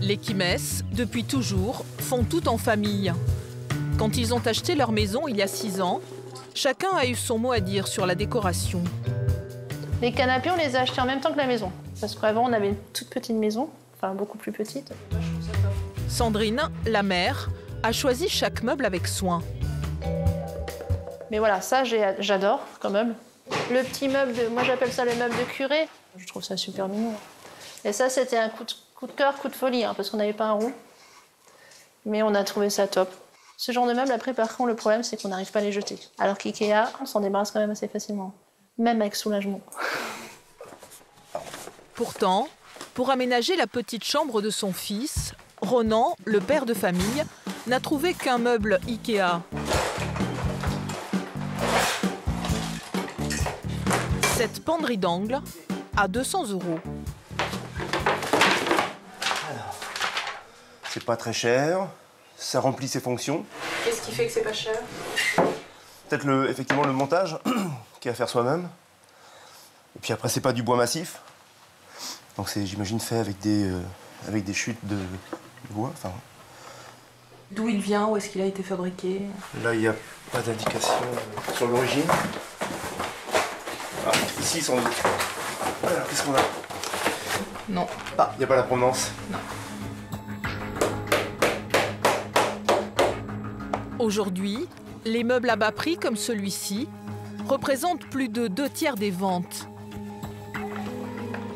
Les Quimès, depuis toujours, font tout en famille. Quand ils ont acheté leur maison il y a 6 ans, chacun a eu son mot à dire sur la décoration. Les canapés, on les a achetés en même temps que la maison. Parce qu'avant, on avait une toute petite maison, enfin beaucoup plus petite. Sandrine, la mère, a choisi chaque meuble avec soin. Mais voilà, ça, j'adore comme meuble. Le petit meuble, moi j'appelle ça le meuble de curé. Je trouve ça super mignon. Et ça, c'était un coup de cœur, coup de folie, hein, parce qu'on n'avait pas un rond. Mais on a trouvé ça top. Ce genre de meuble, après, par contre, le problème, c'est qu'on n'arrive pas à les jeter. Alors qu'IKEA, on s'en débarrasse quand même assez facilement. Même avec soulagement. Pourtant, pour aménager la petite chambre de son fils, Ronan, le père de famille, n'a trouvé qu'un meuble IKEA. Cette penderie d'angle à 200 €. C'est pas très cher, ça remplit ses fonctions. Qu'est-ce qui fait que c'est pas cher? Peut-être effectivement le montage, qu'il y a à faire soi-même. Et puis après, c'est pas du bois massif. Donc c'est, j'imagine, fait avec des chutes de bois. Enfin... D'où il vient? Où est-ce qu'il a été fabriqué? Là, il n'y a pas d'indication sur l'origine. Ah, ici, sans doute. Alors, qu'est-ce qu'on a? Non. Ah, il n'y a pas la provenance. Non. Aujourd'hui, les meubles à bas prix comme celui-ci représentent plus de 2/3 des ventes.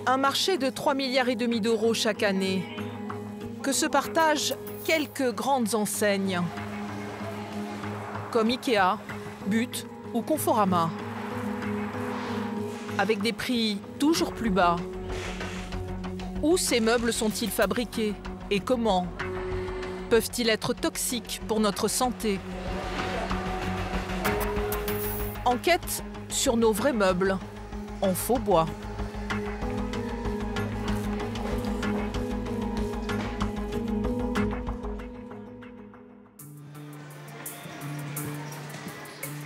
Un marché de 3,5 milliards d'euros chaque année, que se partagent quelques grandes enseignes, comme Ikea, But ou Conforama, avec des prix toujours plus bas. Où ces meubles sont-ils fabriqués et comment? Peuvent-ils être toxiques pour notre santé? Enquête sur nos vrais meubles, en faux bois.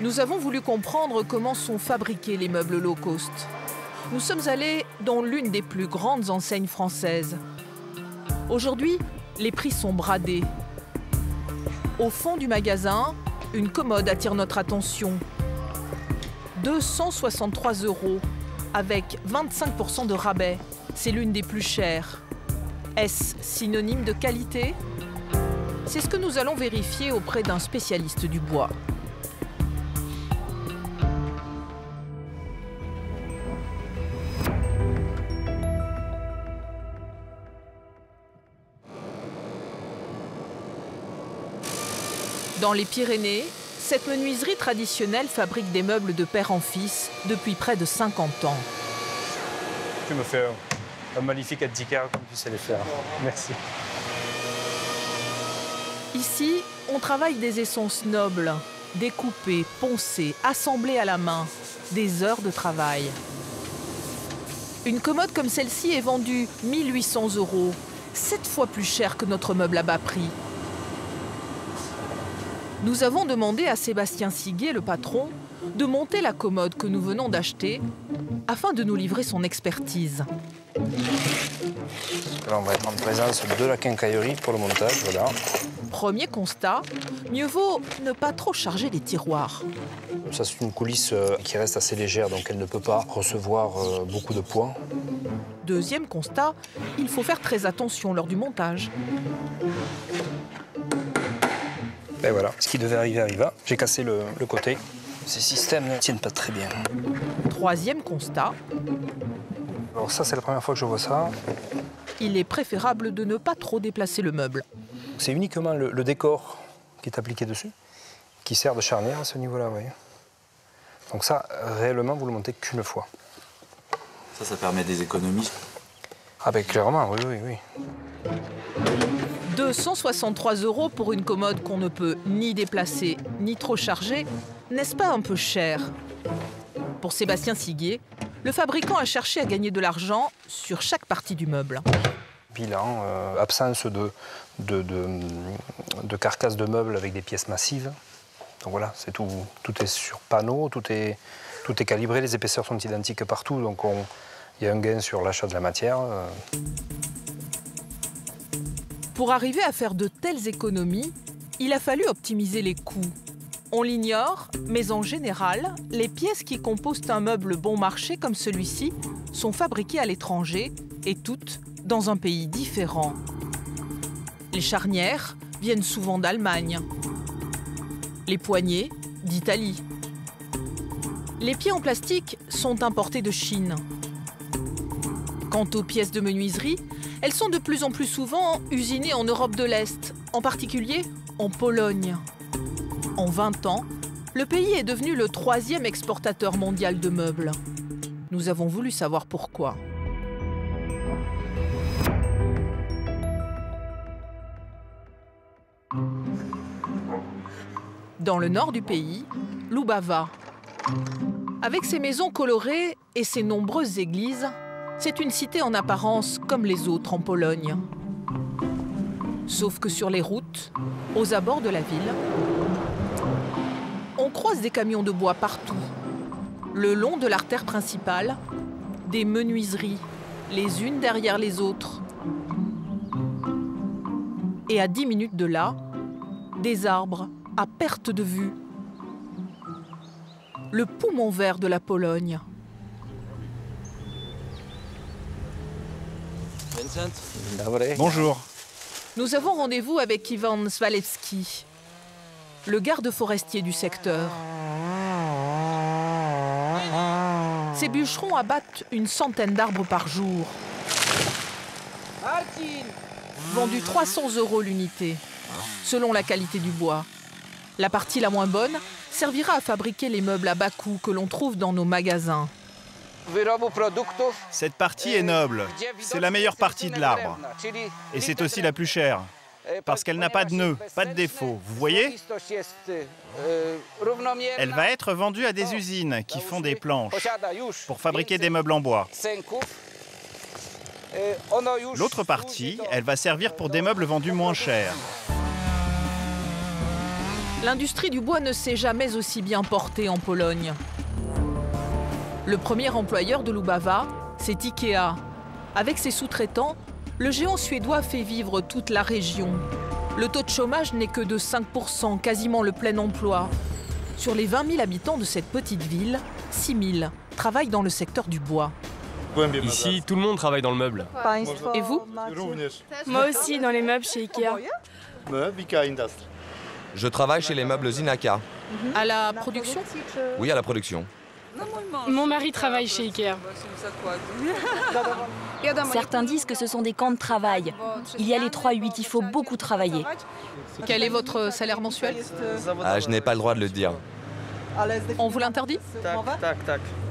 Nous avons voulu comprendre comment sont fabriqués les meubles low cost. Nous sommes allés dans l'une des plus grandes enseignes françaises. Aujourd'hui, les prix sont bradés. Au fond du magasin, une commode attire notre attention. 263 € avec 25% de rabais. C'est l'une des plus chères. Est-ce synonyme de qualité? C'est ce que nous allons vérifier auprès d'un spécialiste du bois. Dans les Pyrénées, cette menuiserie traditionnelle fabrique des meubles de père en fils depuis près de 50 ans. Tu me fais un magnifique antiquaire comme tu sais les faire. Merci. Ici, on travaille des essences nobles, découpées, poncées, assemblées à la main. Des heures de travail. Une commode comme celle-ci est vendue 1 800 €, 7 fois plus cher que notre meuble à bas prix. Nous avons demandé à Sébastien Siguet, le patron, de monter la commode que nous venons d'acheter afin de nous livrer son expertise. Là, on va être en présence de la quincaillerie pour le montage, voilà. Premier constat, mieux vaut ne pas trop charger les tiroirs. Ça, c'est une coulisse qui reste assez légère, donc elle ne peut pas recevoir beaucoup de poids. Deuxième constat, il faut faire très attention lors du montage. Et voilà, ce qui devait arriver arriva. J'ai cassé le côté. Ces systèmes ne tiennent pas très bien. Troisième constat. Alors ça, c'est la première fois que je vois ça. Il est préférable de ne pas trop déplacer le meuble. C'est uniquement le décor qui est appliqué dessus, qui sert de charnière à ce niveau-là, vous voyez. Donc ça, réellement, vous le montez qu'une fois. Ça permet des économies. Ah ben clairement, oui, oui, oui. 263 € pour une commode qu'on ne peut ni déplacer ni trop charger, n'est-ce pas un peu cher? Pour Sébastien Siguet, le fabricant a cherché à gagner de l'argent sur chaque partie du meuble. Bilan, absence de carcasse de meubles avec des pièces massives. Donc voilà, c'est tout est sur panneau, tout est calibré, les épaisseurs sont identiques partout, donc il y a un gain sur l'achat de la matière. Pour arriver à faire de telles économies, il a fallu optimiser les coûts. On l'ignore, mais en général, les pièces qui composent un meuble bon marché comme celui-ci sont fabriquées à l'étranger et toutes dans un pays différent. Les charnières viennent souvent d'Allemagne, les poignées d'Italie. Les pieds en plastique sont importés de Chine. Quant aux pièces de menuiserie, elles sont de plus en plus souvent usinées en Europe de l'Est, en particulier en Pologne. En 20 ans, le pays est devenu le 3e exportateur mondial de meubles. Nous avons voulu savoir pourquoi. Dans le nord du pays, Lubava. Avec ses maisons colorées et ses nombreuses églises, c'est une cité en apparence comme les autres en Pologne. Sauf que sur les routes, aux abords de la ville, on croise des camions de bois partout. Le long de l'artère principale, des menuiseries, les unes derrière les autres. Et à 10 minutes de là, des arbres à perte de vue. Le poumon vert de la Pologne. Bonjour. Nous avons rendez-vous avec Iwan Zwalewski, le garde forestier du secteur. Ces bûcherons abattent une centaine d'arbres par jour. Vendu 300 € l'unité, selon la qualité du bois. La partie la moins bonne servira à fabriquer les meubles à bas coût que l'on trouve dans nos magasins. Cette partie est noble. C'est la meilleure partie de l'arbre. Et c'est aussi la plus chère. Parce qu'elle n'a pas de nœud, pas de défaut. Vous voyez ? Elle va être vendue à des usines qui font des planches pour fabriquer des meubles en bois. L'autre partie, elle va servir pour des meubles vendus moins cher. L'industrie du bois ne s'est jamais aussi bien portée en Pologne. Le premier employeur de Lubava, c'est Ikea. Avec ses sous-traitants, le géant suédois fait vivre toute la région. Le taux de chômage n'est que de 5%, quasiment le plein emploi. Sur les 20 000 habitants de cette petite ville, 6 000 travaillent dans le secteur du bois. Ici, tout le monde travaille dans le meuble. Et vous ? Moi aussi, dans les meubles chez Ikea. Je travaille chez les meubles Zinaka. À la production ? Oui, à la production. Mon mari travaille chez Ikea. Certains disent que ce sont des camps de travail. Il y a les 3-8, il faut beaucoup travailler. Quel est votre salaire mensuel ? Ah, je n'ai pas le droit de le dire. On vous l'interdit ?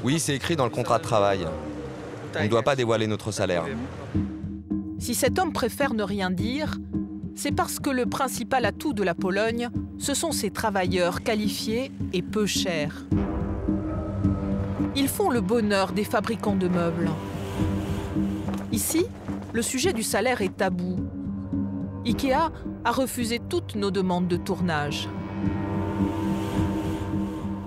Oui, c'est écrit dans le contrat de travail. On ne doit pas dévoiler notre salaire. Si cet homme préfère ne rien dire, c'est parce que le principal atout de la Pologne, ce sont ses travailleurs qualifiés et peu chers. Ils font le bonheur des fabricants de meubles. Ici, le sujet du salaire est tabou. Ikea a refusé toutes nos demandes de tournage.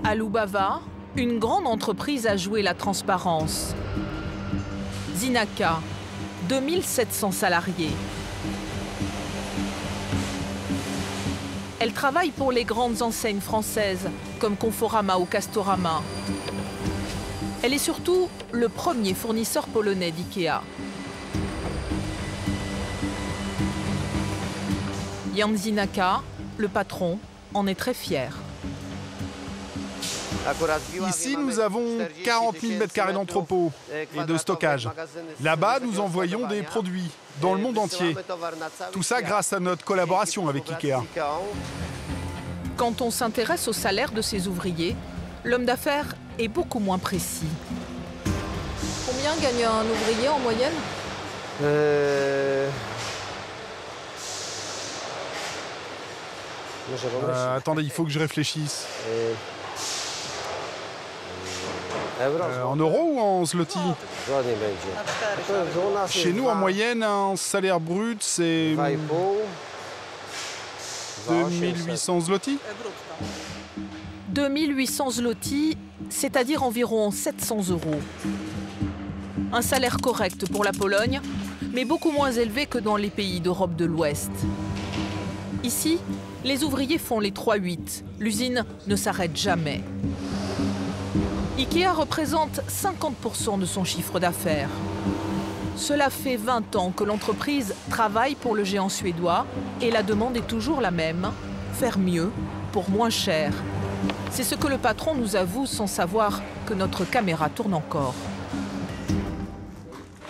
À Lubava, une grande entreprise a joué la transparence. Zinaka, 2700 salariés. Elle travaille pour les grandes enseignes françaises, comme Conforama ou Castorama. Elle est surtout le premier fournisseur polonais d'IKEA. Jan Zinaka, le patron, en est très fier. Ici, nous avons 40 000 m² d'entrepôt et de stockage. Là-bas, nous envoyons des produits dans le monde entier. Tout ça grâce à notre collaboration avec IKEA. Quand on s'intéresse au salaire de ces ouvriers, l'homme d'affaires est beaucoup moins précis. Combien gagne un ouvrier en moyenne ? Attendez, il faut que je réfléchisse. En euros ou en zloty? Chez nous, en moyenne, un salaire brut, c'est 2800 zloty. 2800 zloty, c'est-à-dire environ 700 €. Un salaire correct pour la Pologne, mais beaucoup moins élevé que dans les pays d'Europe de l'Ouest. Ici, les ouvriers font les 3-8. L'usine ne s'arrête jamais. Ikea représente 50% de son chiffre d'affaires. Cela fait 20 ans que l'entreprise travaille pour le géant suédois et la demande est toujours la même, faire mieux pour moins cher. C'est ce que le patron nous avoue sans savoir que notre caméra tourne encore.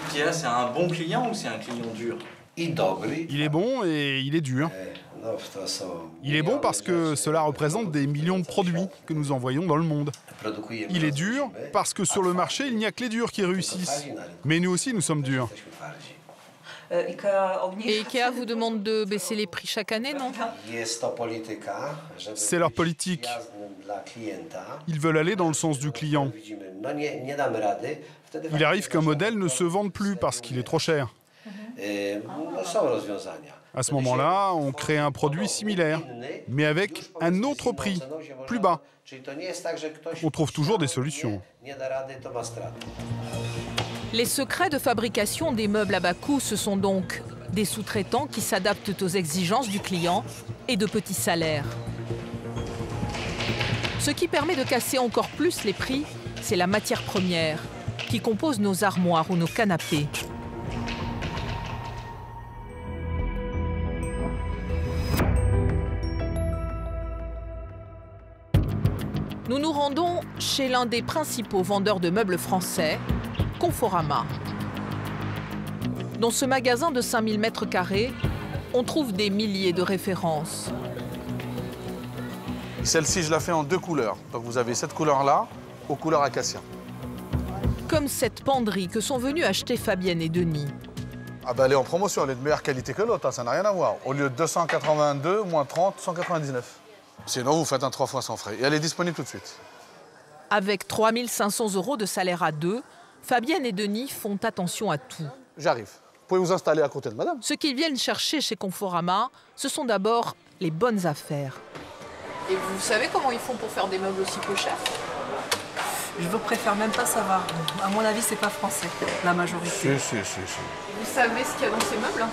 Ikea, c'est un bon client ou c'est un client dur? Il est bon et il est dur. Il est bon parce que cela représente des millions de produits que nous envoyons dans le monde. Il est dur parce que sur le marché, il n'y a que les durs qui réussissent. Mais nous aussi, nous sommes durs. Et Ikea vous demande de baisser les prix chaque année, non? C'est leur politique. Ils veulent aller dans le sens du client. Il arrive qu'un modèle ne se vende plus parce qu'il est trop cher. À ce moment-là, on crée un produit similaire, mais avec un autre prix, plus bas. On trouve toujours des solutions. Les secrets de fabrication des meubles à bas coût, ce sont donc des sous-traitants qui s'adaptent aux exigences du client et de petits salaires. Ce qui permet de casser encore plus les prix, c'est la matière première qui compose nos armoires ou nos canapés. Nous nous rendons chez l'un des principaux vendeurs de meubles français, Conforama. Dans ce magasin de 5000 m², on trouve des milliers de références. Celle-ci, je la fais en 2 couleurs. Donc vous avez cette couleur-là aux couleurs acacia. Comme cette penderie que sont venus acheter Fabienne et Denis. Ah ben elle est en promotion, elle est de meilleure qualité que l'autre, hein, ça n'a rien à voir. Au lieu de 282, moins 30, 199. Sinon, vous faites un 3 fois sans frais. Et elle est disponible tout de suite. Avec 3 500 € de salaire à deux, Fabienne et Denis font attention à tout. J'arrive. Vous pouvez vous installer à côté de madame. Ce qu'ils viennent chercher chez Conforama, ce sont d'abord les bonnes affaires. Et vous savez comment ils font pour faire des meubles aussi peu chers? Je vous préfère même pas savoir. À mon avis, c'est pas français, la majorité. Si. Vous savez ce qu'il y a dans ces meubles?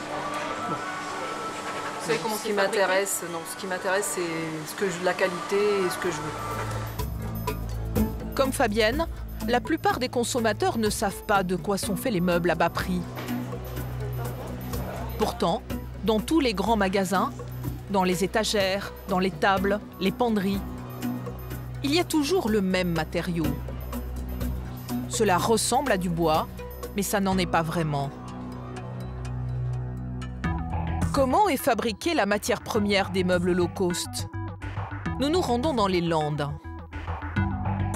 Vous savez comment ce qui m'intéresse, non. Ce qui m'intéresse, c'est la qualité et ce que je veux. Comme Fabienne, la plupart des consommateurs ne savent pas de quoi sont faits les meubles à bas prix. Pourtant, dans tous les grands magasins, dans les étagères, dans les tables, les penderies, il y a toujours le même matériau. Cela ressemble à du bois, mais ça n'en est pas vraiment. Comment est fabriquée la matière première des meubles low cost? Nous nous rendons dans les Landes.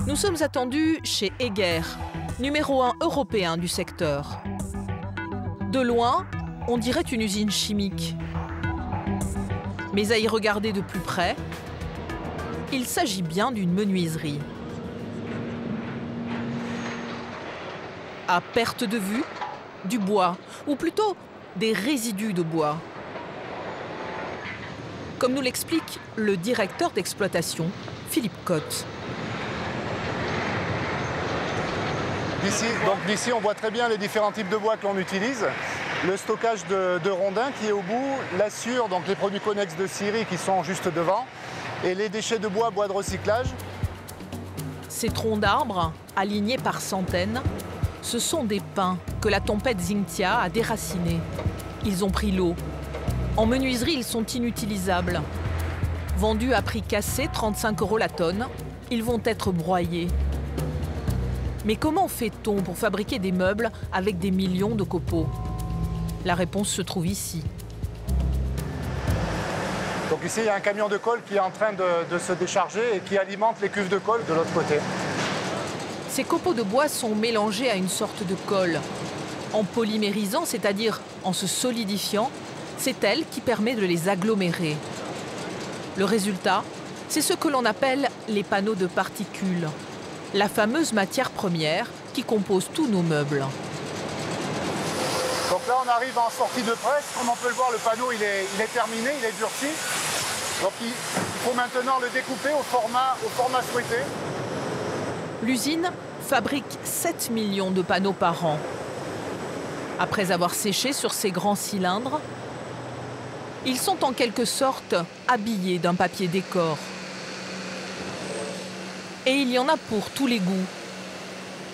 Nous sommes attendus chez Heger, numéro 1 européen du secteur. De loin, on dirait une usine chimique. Mais à y regarder de plus près, il s'agit bien d'une menuiserie. À perte de vue, du bois, ou plutôt des résidus de bois. Comme nous l'explique le directeur d'exploitation, Philippe Cotte. D'ici, on voit très bien les différents types de bois que l'on utilise. Le stockage de rondins qui est au bout, l'assure, donc les produits connexes de scierie qui sont juste devant, et les déchets de bois de recyclage. Ces troncs d'arbres, alignés par centaines, ce sont des pins que la tempête Xynthia a déracinés. Ils ont pris l'eau. En menuiserie, ils sont inutilisables. Vendus à prix cassé, 35 € la tonne, ils vont être broyés. Mais comment fait-on pour fabriquer des meubles avec des millions de copeaux? La réponse se trouve ici. Donc ici, il y a un camion de colle qui est en train de se décharger et qui alimente les cuves de colle de l'autre côté. Ces copeaux de bois sont mélangés à une sorte de colle. En polymérisant, c'est-à-dire en se solidifiant, c'est elle qui permet de les agglomérer. Le résultat, c'est ce que l'on appelle les panneaux de particules, la fameuse matière première qui compose tous nos meubles. Donc là, on arrive en sortie de presse. Comme on peut le voir, le panneau il est terminé, il est durci. Donc il faut maintenant le découper au format souhaité. L'usine fabrique 7 millions de panneaux par an. Après avoir séché sur ces grands cylindres, ils sont en quelque sorte habillés d'un papier décor. Et il y en a pour tous les goûts.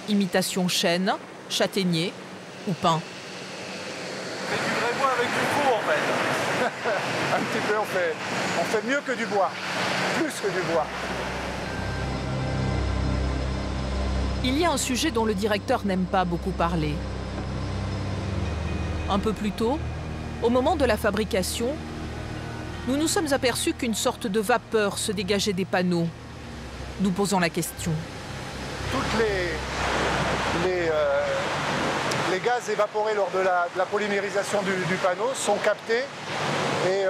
Imitation chêne, châtaignier ou pin. On fait du vrai bois avec du faux en fait. Un petit peu, on fait mieux que du bois, plus que du bois. Il y a un sujet dont le directeur n'aime pas beaucoup parler. Un peu plus tôt, au moment de la fabrication, nous nous sommes aperçus qu'une sorte de vapeur se dégageait des panneaux. Nous posons la question. Toutes les gaz évaporés lors de la polymérisation du panneau sont captés et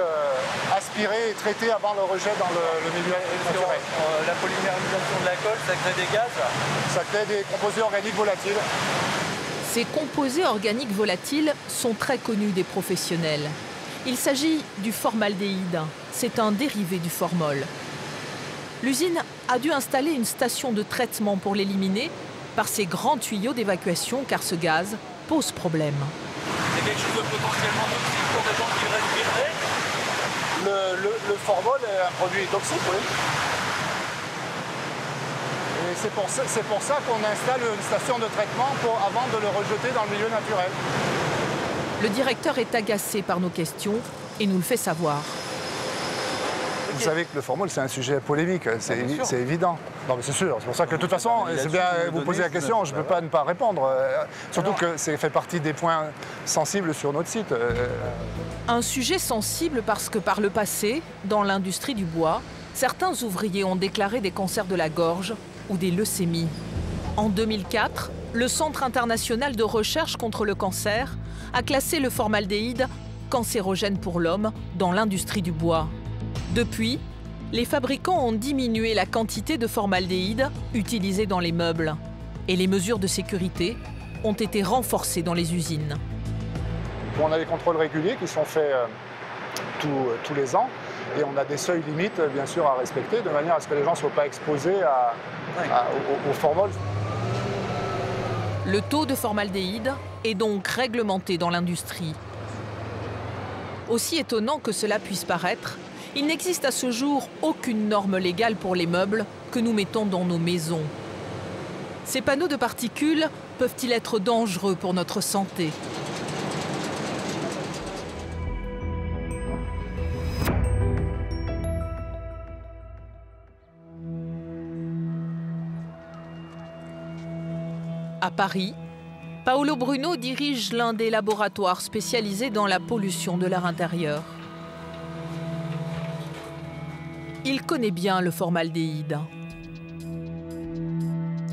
aspirés et traités avant le rejet dans le milieu naturel. La polymérisation de la colle, ça crée des gaz? Ça crée des composés organiques volatiles. Ces composés organiques volatiles sont très connus des professionnels. Il s'agit du formaldéhyde. C'est un dérivé du formol. L'usine a dû installer une station de traitement pour l'éliminer par ces grands tuyaux d'évacuation car ce gaz pose problème. C'est quelque chose de potentiellement toxique pour des gens qui respireraient? Le formol est un produit toxique, oui. Et c'est pour ça qu'on installe une station de traitement avant de le rejeter dans le milieu naturel. Le directeur est agacé par nos questions et nous le fait savoir. Vous savez que le formol, c'est un sujet polémique, c'est évident. Non, mais c'est sûr, c'est pour ça que de toute façon, c'est bien vous posez la question, je ne peux pas ne pas répondre. Surtout que ça fait partie des points sensibles sur notre site. Un sujet sensible parce que par le passé, dans l'industrie du bois, certains ouvriers ont déclaré des cancers de la gorge ou des leucémies. En 2004, le Centre international de recherche contre le cancer a classé le formaldéhyde cancérogène pour l'homme dans l'industrie du bois. Depuis, les fabricants ont diminué la quantité de formaldéhyde utilisée dans les meubles et les mesures de sécurité ont été renforcées dans les usines. On a des contrôles réguliers qui sont faits tous les ans et on a des seuils limites bien sûr à respecter de manière à ce que les gens ne soient pas exposés au formol. Le taux de formaldéhyde est donc réglementé dans l'industrie. Aussi étonnant que cela puisse paraître, il n'existe à ce jour aucune norme légale pour les meubles que nous mettons dans nos maisons. Ces panneaux de particules peuvent-ils être dangereux pour notre santé ? À Paris, Paolo Bruno dirige l'un des laboratoires spécialisés dans la pollution de l'air intérieur. Il connaît bien le formaldéhyde.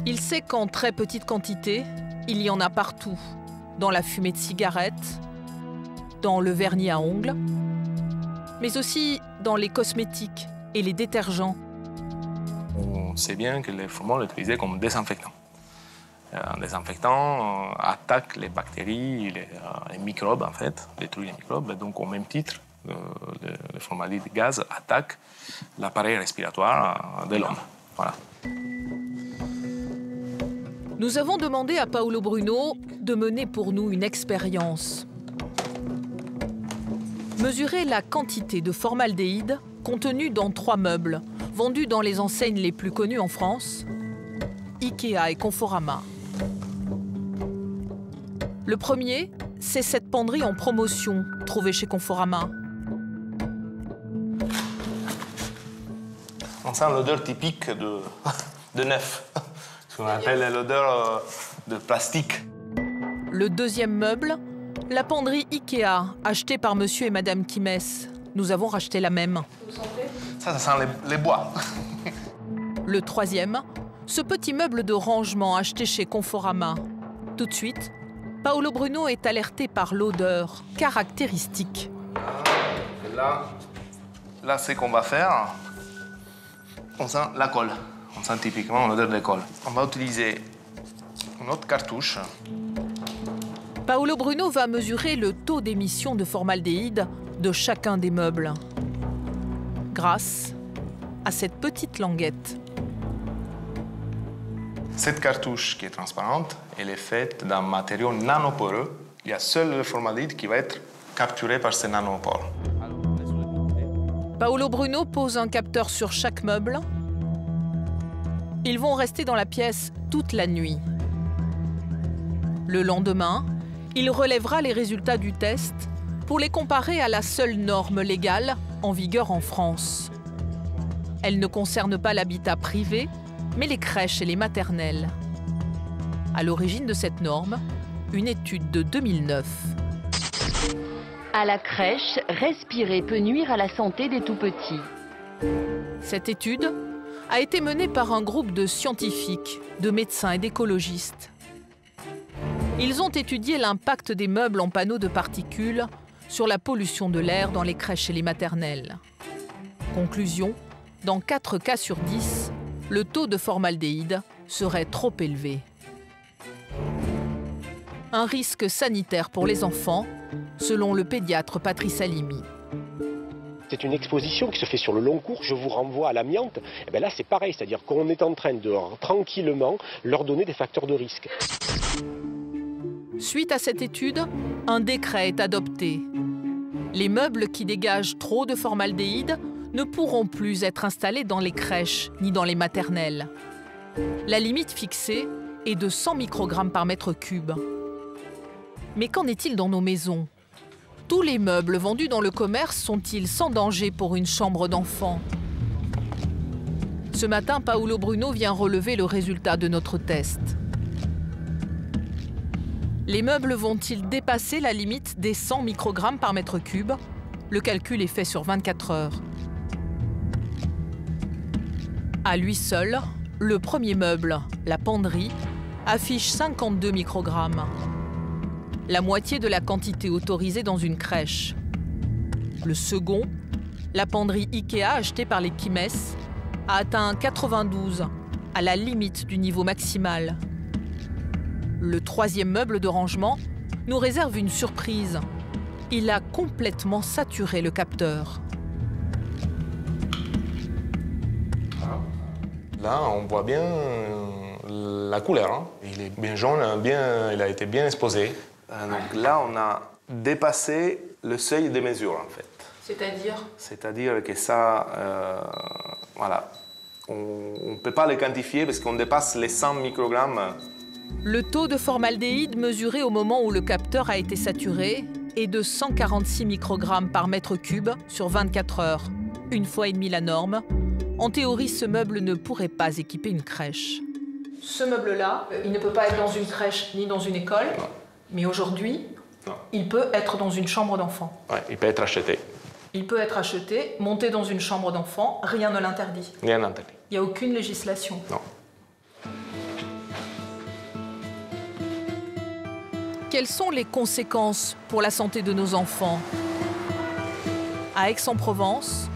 Il sait qu'en très petite quantité, il y en a partout, dans la fumée de cigarettes, dans le vernis à ongles, mais aussi dans les cosmétiques et les détergents. On sait bien que le formol est utilisé comme désinfectant. Un désinfectant attaque les bactéries, les microbes en fait, détruit les microbes. Donc au même titre, le formaldéhyde gaz attaque l'appareil respiratoire de l'homme. Voilà. Nous avons demandé à Paolo Bruno de mener pour nous une expérience. Mesurer la quantité de formaldéhyde contenue dans 3 meubles, vendus dans les enseignes les plus connues en France, Ikea et Conforama. Le premier, c'est cette penderie en promotion, trouvée chez Conforama. On sent l'odeur typique de neuf, ce qu'on appelle l'odeur de plastique. Le deuxième meuble, la penderie Ikea, achetée par monsieur et madame Kimès. Nous avons racheté la même. Ça sent les bois. Le troisième, ce petit meuble de rangement acheté chez Conforama. Tout de suite, Paolo Bruno est alerté par l'odeur caractéristique. Là, ce qu'on va faire, on sent la colle. On sent typiquement l'odeur de colle. On va utiliser une autre cartouche. Paolo Bruno va mesurer le taux d'émission de formaldéhyde de chacun des meubles grâce à cette petite languette. Cette cartouche qui est transparente, elle est faite d'un matériau nanoporeux. Il y a seul le formaldéhyde qui va être capturé par ces nanopores. Paolo Bruno pose un capteur sur chaque meuble. Ils vont rester dans la pièce toute la nuit. Le lendemain, il relèvera les résultats du test pour les comparer à la seule norme légale en vigueur en France. Elle ne concerne pas l'habitat privé, mais les crèches et les maternelles. À l'origine de cette norme, une étude de 2009. À la crèche, respirer peut nuire à la santé des tout-petits. Cette étude a été menée par un groupe de scientifiques, de médecins et d'écologistes. Ils ont étudié l'impact des meubles en panneaux de particules sur la pollution de l'air dans les crèches et les maternelles. Conclusion, dans 4 cas sur 10, le taux de formaldéhyde serait trop élevé. Un risque sanitaire pour les enfants, selon le pédiatre Patrice Halimi. C'est une exposition qui se fait sur le long cours. Je vous renvoie à l'amiante. Et bien là, c'est pareil, c'est-à-dire qu'on est en train de tranquillement leur donner des facteurs de risque. Suite à cette étude, un décret est adopté. Les meubles qui dégagent trop de formaldéhyde ne pourront plus être installés dans les crèches ni dans les maternelles. La limite fixée est de 100 microgrammes par mètre cube. Mais qu'en est-il dans nos maisons ? Tous les meubles vendus dans le commerce sont-ils sans danger pour une chambre d'enfant ? Ce matin, Paolo Bruno vient relever le résultat de notre test. Les meubles vont-ils dépasser la limite des 100 microgrammes par mètre cube ? Le calcul est fait sur 24 heures. À lui seul, le premier meuble, la penderie, affiche 52 microgrammes. La moitié de la quantité autorisée dans une crèche. Le second, la penderie Ikea achetée par les Kimes, a atteint 92, à la limite du niveau maximal. Le troisième meuble de rangement nous réserve une surprise. Il a complètement saturé le capteur. Là, on voit bien la couleur. Hein. Il est bien jaune, il a été bien exposé. Donc là, on a dépassé le seuil de mesure, en fait. C'est-à-dire ? C'est-à-dire que ça, voilà, on ne peut pas le quantifier parce qu'on dépasse les 100 microgrammes. Le taux de formaldéhyde mesuré au moment où le capteur a été saturé est de 146 microgrammes par mètre cube sur 24 heures, une fois et demie la norme. En théorie, ce meuble ne pourrait pas équiper une crèche. Ce meuble-là, il ne peut pas être dans une crèche ni dans une école, mais aujourd'hui, il peut être dans une chambre d'enfant. Ouais, il peut être acheté. Il peut être acheté, monté dans une chambre d'enfant, rien ne l'interdit. Rien n'interdit. Il n'y a aucune législation. Non. Quelles sont les conséquences pour la santé de nos enfants ? À Aix-en-Provence,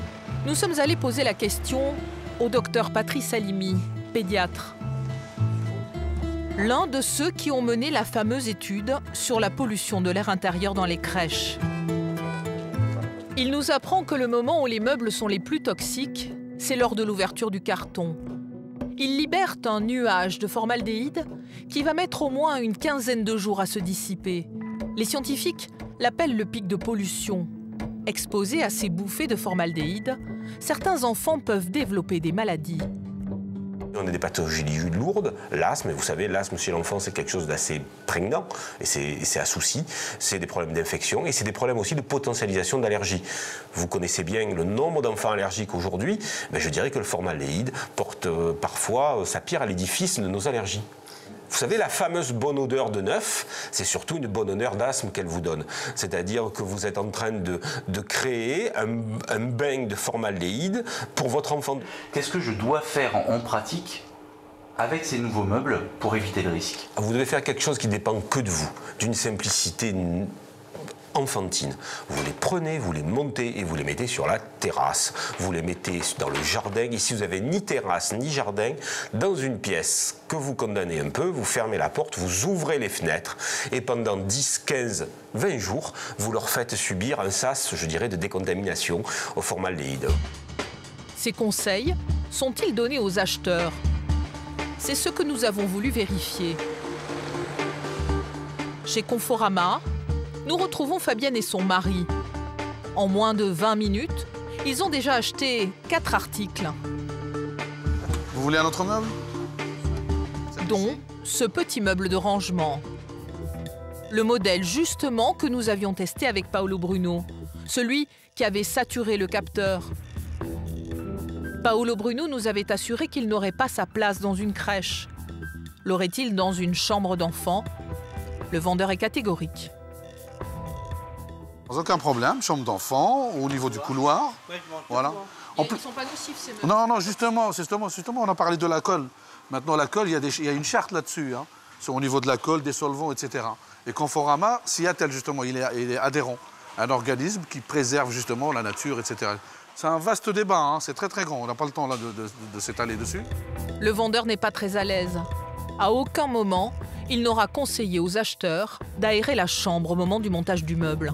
nous sommes allés poser la question au docteur Patrice Halimi, pédiatre. L'un de ceux qui ont mené la fameuse étude sur la pollution de l'air intérieur dans les crèches. Il nous apprend que le moment où les meubles sont les plus toxiques, c'est lors de l'ouverture du carton. Ils libèrent un nuage de formaldéhyde qui va mettre au moins une quinzaine de jours à se dissiper. Les scientifiques l'appellent le pic de pollution. Exposés à ces bouffées de formaldéhyde, certains enfants peuvent développer des maladies. On a des pathologies lourdes, l'asthme, et vous savez, l'asthme chez l'enfant, c'est quelque chose d'assez prégnant, et c'est un souci, c'est des problèmes d'infection, et c'est des problèmes aussi de potentialisation d'allergie. Vous connaissez bien le nombre d'enfants allergiques aujourd'hui, mais je dirais que le formaldéhyde porte parfois sa pierre à l'édifice de nos allergies. Vous savez, la fameuse bonne odeur de neuf, c'est surtout une bonne odeur d'asthme qu'elle vous donne. C'est-à-dire que vous êtes en train de créer un bain de formaldéhyde pour votre enfant. Qu'est-ce que je dois faire en pratique avec ces nouveaux meubles pour éviter le risque? Vous devez faire quelque chose qui ne dépend que de vous, d'une simplicité enfantine. Vous les prenez, vous les montez et vous les mettez sur la terrasse. Vous les mettez dans le jardin. Ici, vous n'avez ni terrasse ni jardin. Dans une pièce que vous condamnez un peu, vous fermez la porte, vous ouvrez les fenêtres et pendant 10, 15, 20 jours, vous leur faites subir un sas, je dirais, de décontamination au formaldéhyde. Ces conseils sont-ils donnés aux acheteurs ? C'est ce que nous avons voulu vérifier. Chez Conforama, nous retrouvons Fabienne et son mari. En moins de 20 minutes, ils ont déjà acheté 4 articles. Vous voulez un autre meuble? Dont ce petit meuble de rangement. Le modèle justement que nous avions testé avec Paolo Bruno. Celui qui avait saturé le capteur. Paolo Bruno nous avait assuré qu'il n'aurait pas sa place dans une crèche. L'aurait-il dans une chambre d'enfant? Le vendeur est catégorique. Aucun problème, chambre d'enfant, au niveau du couloir. Voilà. Ils ne sont pas nocifs, ces meubles. Non, justement, on a parlé de la colle. Maintenant, la colle, il y a une charte là-dessus, hein, au niveau de la colle, des solvants, etc. Et Conforama, Seattle, justement, il est adhérent. Un organisme qui préserve justement la nature, etc. C'est un vaste débat, hein, c'est très très grand. On n'a pas le temps là de s'étaler dessus. Le vendeur n'est pas très à l'aise. À aucun moment, il n'aura conseillé aux acheteurs d'aérer la chambre au moment du montage du meuble.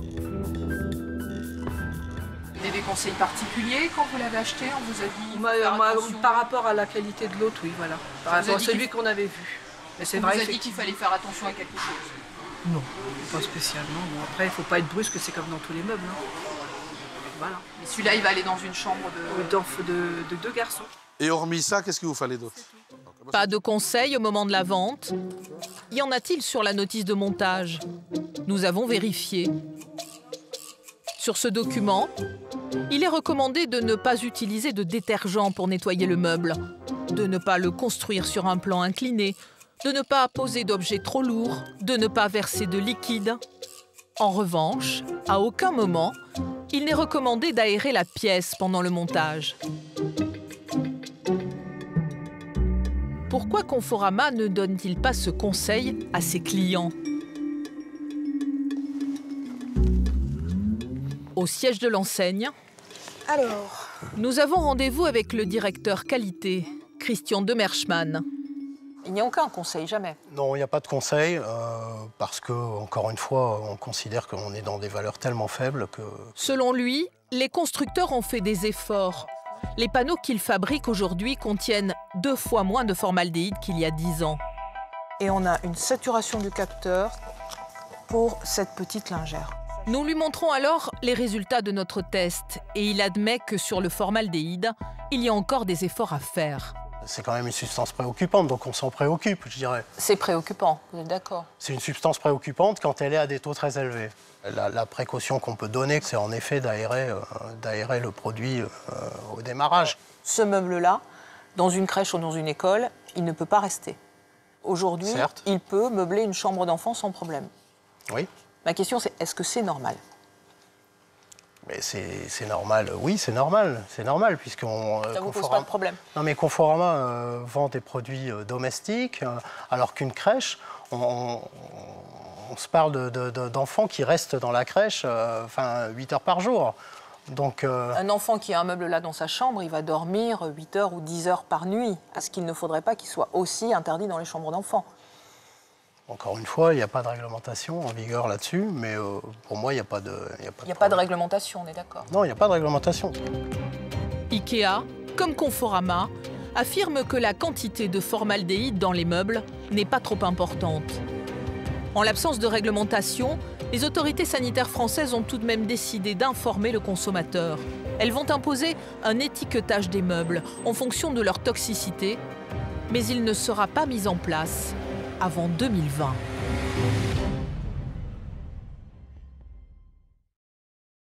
Vous avez des conseils particuliers quand vous l'avez acheté? On vous a dit par rapport à la qualité de l'autre, oui, voilà. Par rapport à celui qu'on avait vu. Mais c'est vrai. On vous a dit qu'il fallait faire attention à quelque chose? Non, pas spécialement. Bon, après, il ne faut pas être brusque, c'est comme dans tous les meubles. Hein. Voilà. Mais celui-là, il va aller dans une chambre de 2 garçons. Et hormis ça, qu'est-ce qu'il vous fallait d'autre? Pas de conseils au moment de la vente. Y en a-t-il sur la notice de montage? Nous avons vérifié. Sur ce document, il est recommandé de ne pas utiliser de détergent pour nettoyer le meuble, de ne pas le construire sur un plan incliné, de ne pas poser d'objets trop lourds, de ne pas verser de liquide. En revanche, à aucun moment, il n'est recommandé d'aérer la pièce pendant le montage. Pourquoi Conforama ne donne-t-il pas ce conseil à ses clients? Au siège de l'enseigne, nous avons rendez-vous avec le directeur qualité, Christian Demerschmann. Il n'y a aucun conseil, jamais? Non, il n'y a pas de conseil, parce que, encore une fois, on considère qu'on est dans des valeurs tellement faibles que... Selon lui, les constructeurs ont fait des efforts. Les panneaux qu'ils fabriquent aujourd'hui contiennent 2 fois moins de formaldéhyde qu'il y a 10 ans. Et on a une saturation du capteur pour cette petite lingère. Nous lui montrons alors les résultats de notre test et il admet que sur le formaldéhyde, il y a encore des efforts à faire. C'est quand même une substance préoccupante, donc on s'en préoccupe, je dirais. C'est préoccupant, vous êtes d'accord? C'est une substance préoccupante quand elle est à des taux très élevés. La précaution qu'on peut donner, c'est en effet d'aérer le produit au démarrage. Ce meuble-là, dans une crèche ou dans une école, il ne peut pas rester. Aujourd'hui, il peut meubler une chambre d'enfant sans problème. Oui. Ma question, c'est est-ce que c'est normal? Mais c'est normal, oui, c'est normal, puisqu'on... Ça ne vous pose pas de problème? Non, mais Conforama vend des produits domestiques, alors qu'une crèche, on se parle d'enfants qui restent dans la crèche 8 heures par jour. Donc, un enfant qui a un meuble là dans sa chambre, il va dormir 8 heures ou 10 heures par nuit. Est-ce qu'il ne faudrait pas qu'il soit aussi interdit dans les chambres d'enfants? Encore une fois, il n'y a pas de réglementation en vigueur là-dessus, mais pour moi, il n'y a pas de... Il n'y a pas de réglementation, on est d'accord? Non, il n'y a pas de réglementation. Ikea, comme Conforama, affirme que la quantité de formaldéhyde dans les meubles n'est pas trop importante. En l'absence de réglementation, les autorités sanitaires françaises ont tout de même décidé d'informer le consommateur. Elles vont imposer un étiquetage des meubles en fonction de leur toxicité, mais il ne sera pas mis en place avant 2020.